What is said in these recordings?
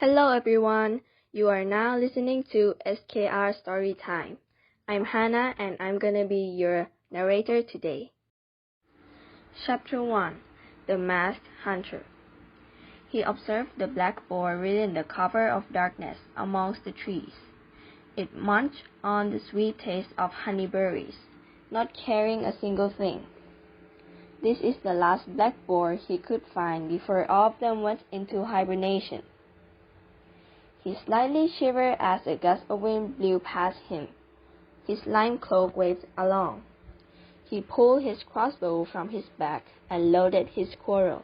Hello everyone, you are now listening to SKR Story Time. I'm Hana and I'm gonna be your narrator today. Chapter 1. The Masked Hunter. He observed the black boar within the cover of darkness amongst the trees. It munched on the sweet taste of honeyberries, not caring a single thing. This is the last black boar he could find before all of them went into hibernation. He slightly shivered as a gust of wind blew past him. His lime cloak waved along. He pulled his crossbow from his back and loaded his quarrel.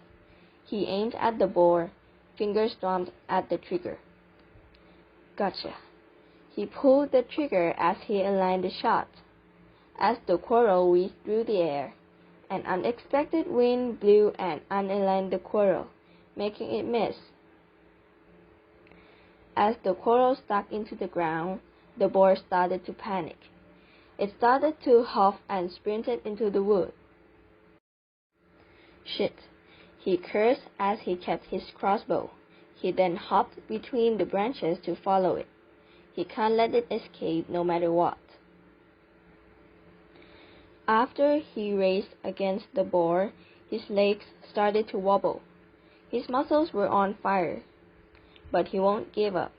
He aimed at the boar, fingers thumbed at the trigger. Gotcha. He pulled the trigger as he aligned the shot. As the quarrel whizzed through the air, an unexpected wind blew and unaligned the quarrel, making it miss. As the quarrel stuck into the ground, the boar started to panic. It started to huff and sprinted into the wood. Shit, he cursed as he kept his crossbow. He then hopped between the branches to follow it. He can't let it escape no matter what. After he raced against the boar, his legs started to wobble. His muscles were on fire. But he won't give up.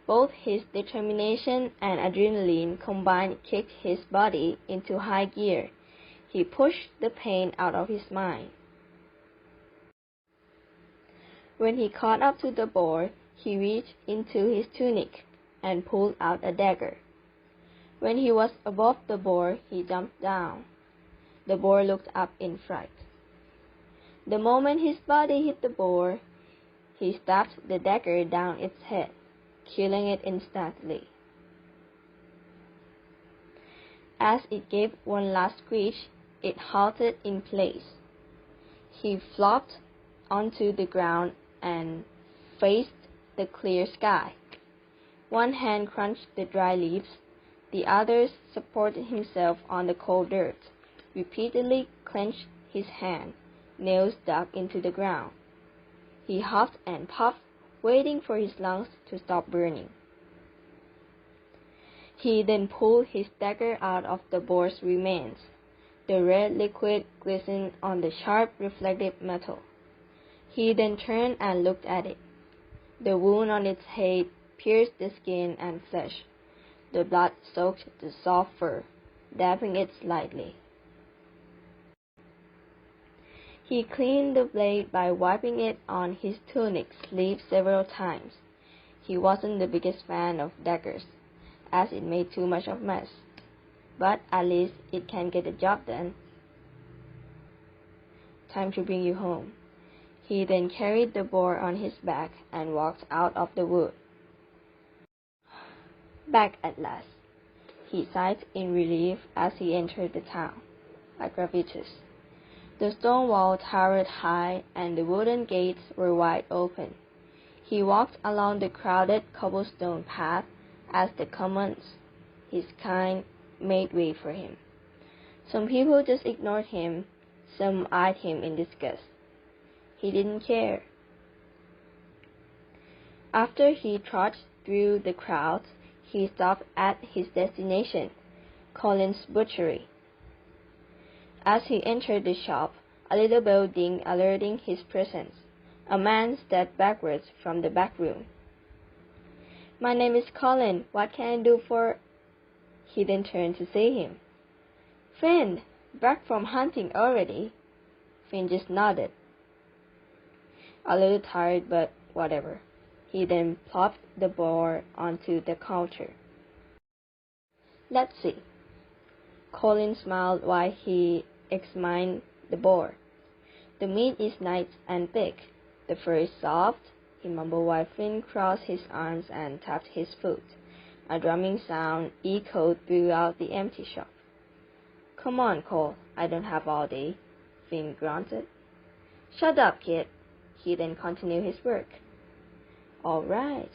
Both his determination and adrenaline combined kicked his body into high gear. He pushed the pain out of his mind. When he caught up to the boar, he reached into his tunic and pulled out a dagger. When he was above the boar, he jumped down. The boar looked up in fright. The moment his body hit the boar, he stabbed the dagger down its head, killing it instantly. As it gave one last screech, it halted in place. He flopped onto the ground and faced the clear sky. One hand crunched the dry leaves, the other supported himself on the cold dirt, repeatedly clenched his hand, nails dug into the ground. He huffed and puffed, waiting for his lungs to stop burning. He then pulled his dagger out of the boar's remains. The red liquid glistened on the sharp, reflective metal. He then turned and looked at it. The wound on its head pierced the skin and flesh. The blood soaked the soft fur, damping it slightly. He cleaned the blade by wiping it on his tunic sleeve several times. He wasn't the biggest fan of daggers, as it made too much of a mess. But at least it can get the job done. Time to bring you home. He then carried the boar on his back and walked out of the wood. Back at last. He sighed in relief as he entered the town. Agravitus. The stone wall towered high, and the wooden gates were wide open. He walked along the crowded cobblestone path as the commons, his kind, made way for him. Some people just ignored him, some eyed him in disgust. He didn't care. After he trudged through the crowd, he stopped at his destination, Colin's butchery. As he entered the shop, a little bell dinged, alerting his presence. A man stepped backwards from the back room. "My name is Colin. What can I do for—" He then turned to see him. "Friend, back from hunting already?" Finn just nodded. "A little tired, but whatever." He then plopped the boar onto the counter. "Let's see." Colin smiled while he examined the boar. "The meat is nice and thick. The fur is soft," he mumbled while Finn crossed his arms and tapped his foot. A drumming sound echoed throughout the empty shop. "Come on, Cole. I don't have all day," Finn grunted. "Shut up, kid." He then continued his work. "All right."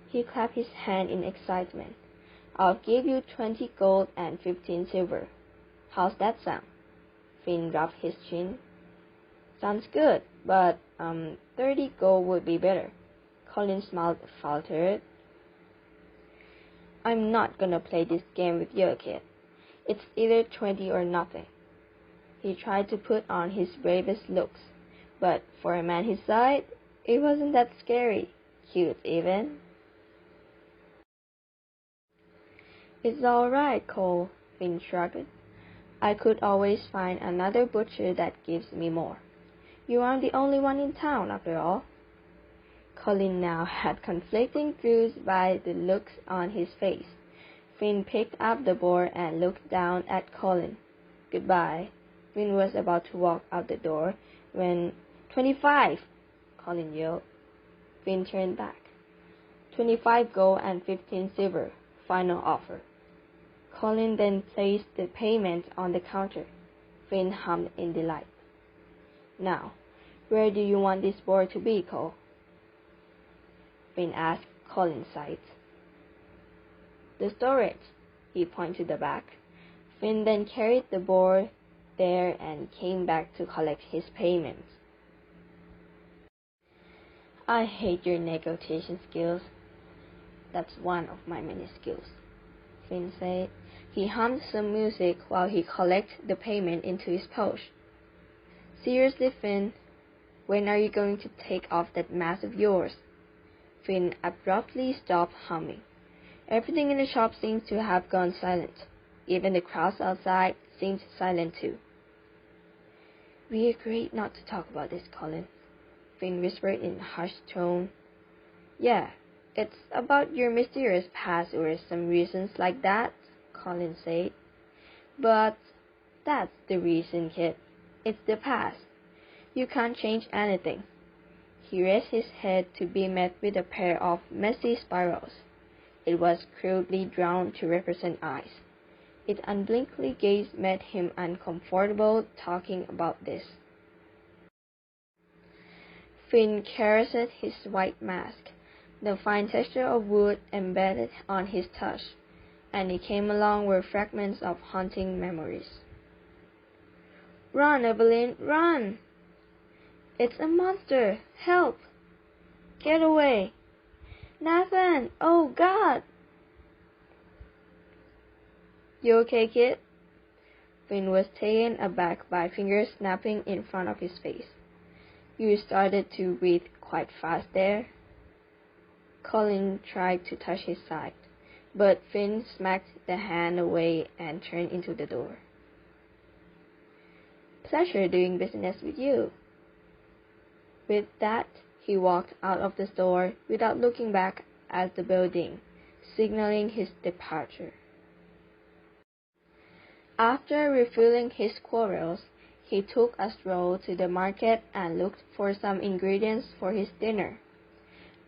He clapped his hand in excitement. "I'll give you 20 gold and 15 silver. How's that sound?" Finn rubbed his chin. "Sounds good, but 30 gold would be better." Colin's mouth faltered. I'm not gonna play this game with you, kid. It's either 20 or nothing. He tried to put on his bravest looks, but for a man his size, it wasn't that scary. Cute, even. It's all right, Cole, Finn shrugged. I could always find another butcher that gives me more. You aren't the only one in town, after all. Colin now had conflicting views by the looks on his face. Finn picked up the board and looked down at Colin. Goodbye. Finn was about to walk out the door when 25! Colin yelled. Finn turned back. 25 gold and 15 silver. Final offer. Colin then placed the payment on the counter. Finn hummed in delight. Now, where do you want this board to be, Cole? Finn asked Colin's side. The storage. He pointed to the back. Finn then carried the board there and came back to collect his payments. I hate your negotiation skills. That's one of my many skills, Finn said. He hummed some music while he collected the payment into his pouch. Seriously, Finn, when are you going to take off that mask of yours? Finn abruptly stopped humming. Everything in the shop seemed to have gone silent. Even the crowds outside seemed silent too. We agreed not to talk about this, Colin, Finn whispered in a hushed tone. Yeah, it's about your mysterious past or some reasons like that, Colin said. But that's the reason, kid. It's the past. You can't change anything. He raised his head to be met with a pair of messy spirals. It was crudely drawn to represent eyes. Its unblinking gaze made him uncomfortable talking about this. Finn caressed his white mask. The fine texture of wood embedded on his touch, and it came along with fragments of haunting memories. Run, Evelyn, run! It's a monster! Help! Get away! Nathan! Oh, God! You okay, kid? Finn was taken aback by fingers snapping in front of his face. You started to breathe quite fast there. Colin tried to touch his side, but Finn smacked the hand away and turned into the door. Pleasure doing business with you. With that, he walked out of the store without looking back at the building, signaling his departure. After refueling his quarrels, he took a stroll to the market and looked for some ingredients for his dinner.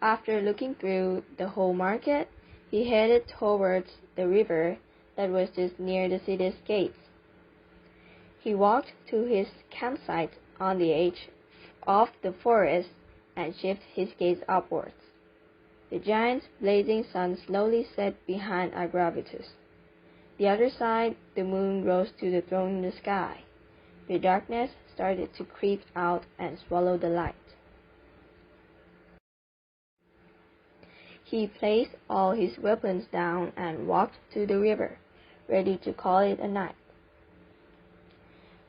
After looking through the whole market, he headed towards the river that was just near the city's gates. He walked to his campsite on the edge of the forest and shifted his gaze upwards. The giant blazing sun slowly set behind a gravitas. The other side, the moon rose to the throne in the sky. The darkness started to creep out and swallow the light. He placed all his weapons down and walked to the river, ready to call it a night.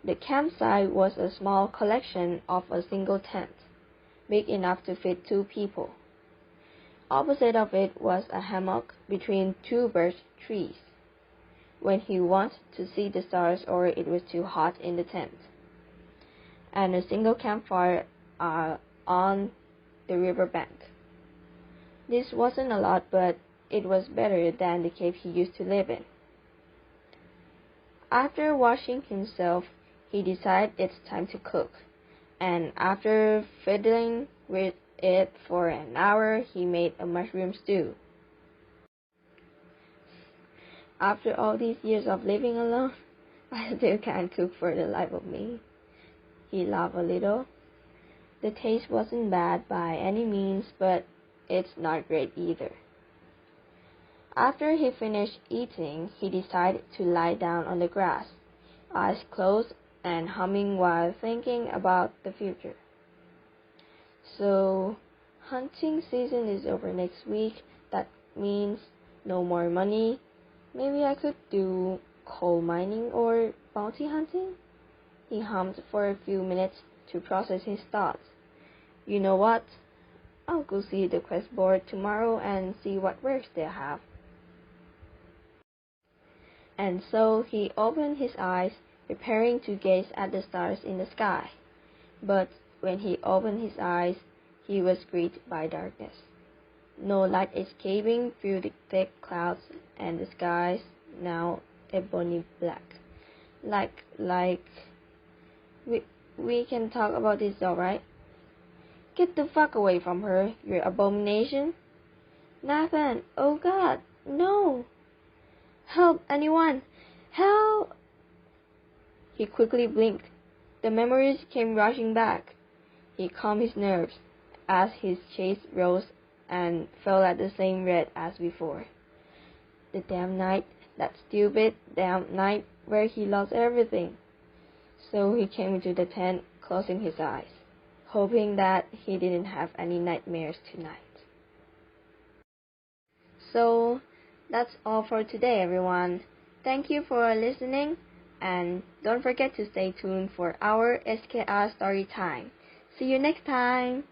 The campsite was a small collection of a single tent, big enough to fit 2 people. Opposite of it was a hammock between 2 birch trees, when he wanted to see the stars or it was too hot in the tent, and a single campfire on the river bank. This wasn't a lot, but it was better than the cave he used to live in. After washing himself, he decided it's time to cook, and after fiddling with it for an hour, he made a mushroom stew. After all these years of living alone, I still can't cook for the life of me. He laughed a little. The taste wasn't bad by any means, but it's not great either. After he finished eating, he decided to lie down on the grass, eyes closed and humming while thinking about the future. So, Hunting season is over next week. That means no more money. Maybe I could do coal mining or bounty hunting? He hummed for a few minutes to process his thoughts. You know what? I'll go see the quest board tomorrow and see what wares they have. And so he opened his eyes, preparing to gaze at the stars in the sky. But when he opened his eyes, he was greeted by darkness. No light escaping through the thick clouds, and the skies now ebony black. We can talk about this, alright? Get the fuck away from her, you abomination! Nathan, oh God, no! Help, anyone! Help! He quickly blinked. The memories came rushing back. He calmed his nerves as his chest rose and fell at the same rate as before. The damn night, that stupid damn night where he lost everything. So he came into the tent, closing his eyes, hoping that he didn't have any nightmares tonight. So that's all for today, everyone. Thank you for listening, and don't forget to stay tuned for our SKR story time. See you next time!